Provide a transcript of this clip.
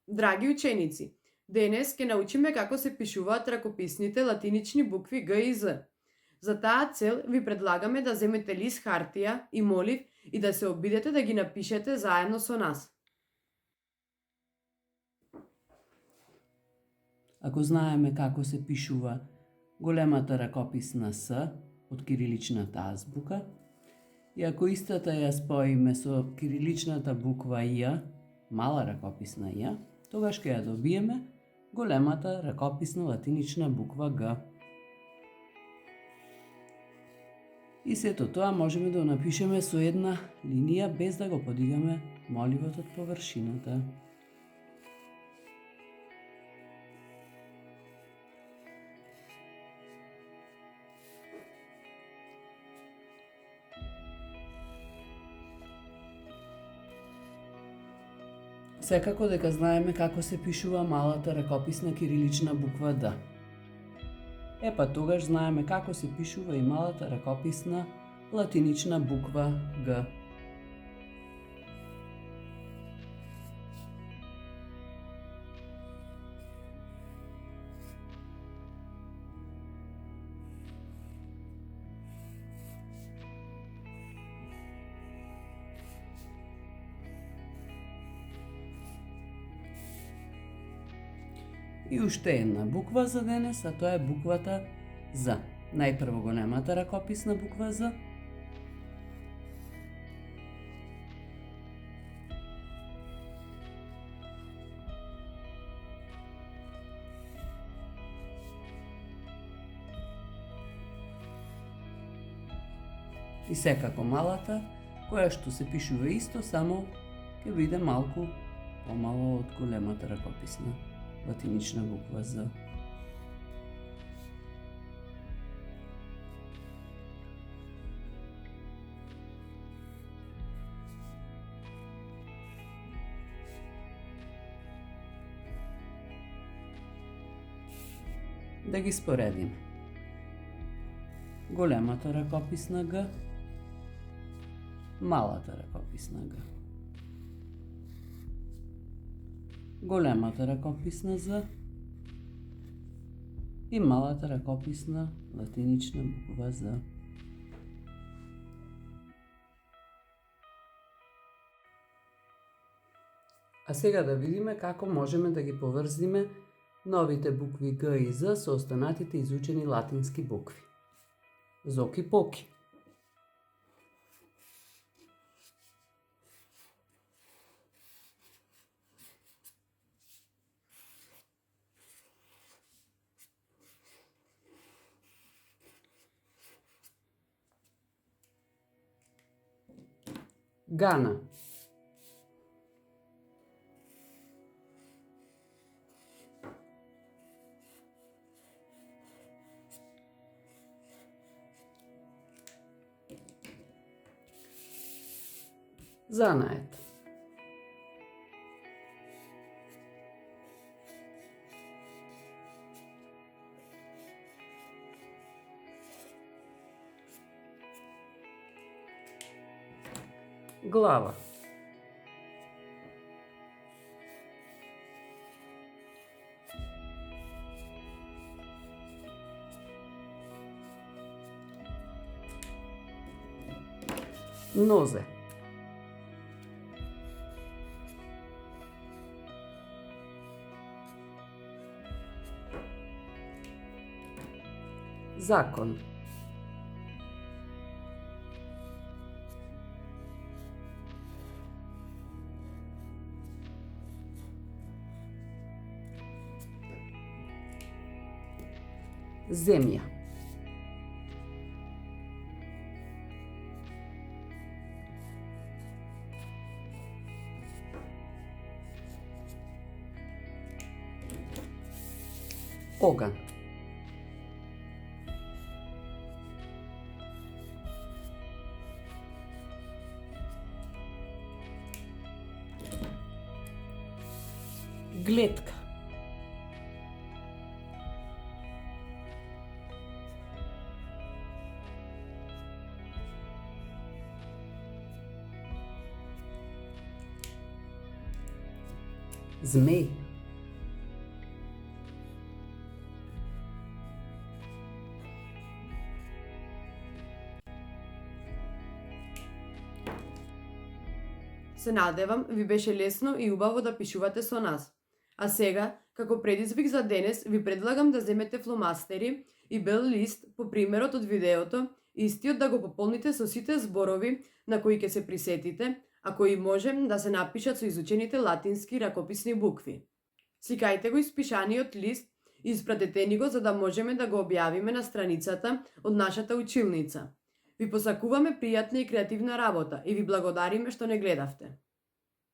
Драги ученици, денес ќе научиме како се пишуваат ракописните латинични букви Г и З. За таа цел ви предлагаме да земете лист хартија и молив и да се обидете да ги напишете заедно со нас. Ако знаеме како се пишува големата ракописна С од кириличната азбука, и ако истата ја споиме со кириличната буква Ј, мала ракописна Ј, тогаш ќе ја добиеме големата ракописна латинична буква Г. И сето тоа можеме да го напишеме со една линија без да го подигаме моливот од површината. Секако дека знаеме како се пишува малата ракописна кирилична буква Д. Епа тогаш знаеме како се пишува и малата ракописна латинична буква Г. И уште една буква за денес, а тоа е буквата З. Најпрво големата ракописна буква З. И секако малата, која што се пишува исто, само ќе биде малку помало од големата ракописна латинична буква З. Да ги споредим. Големата ракописна Г, малата ракописна Г. Големата ракописна З и малата ракописна латинична буква З. А сега да видиме како можеме да ги поврзиме новите букви Г и З со останатите изучени латински букви. Зоки-поки. Гана. Занает. Глава. Нозе. Закон. Земја. Оган. Глетка. Змей. Се надевам ви беше лесно и убаво да пишувате со нас. А сега, како предизвик за денес, ви предлагам да земете фломастери и бел лист по примерот од видеото, истиот да го пополните со сите зборови на кои ќе се присетите, а кои можем да се напишат со изучените латински ракописни букви. Сликајте го испишаниот лист и испратете ни го за да можеме да го објавиме на страницата од нашата училница. Ви посакуваме пријатна и креативна работа и ви благодариме што не гледавте.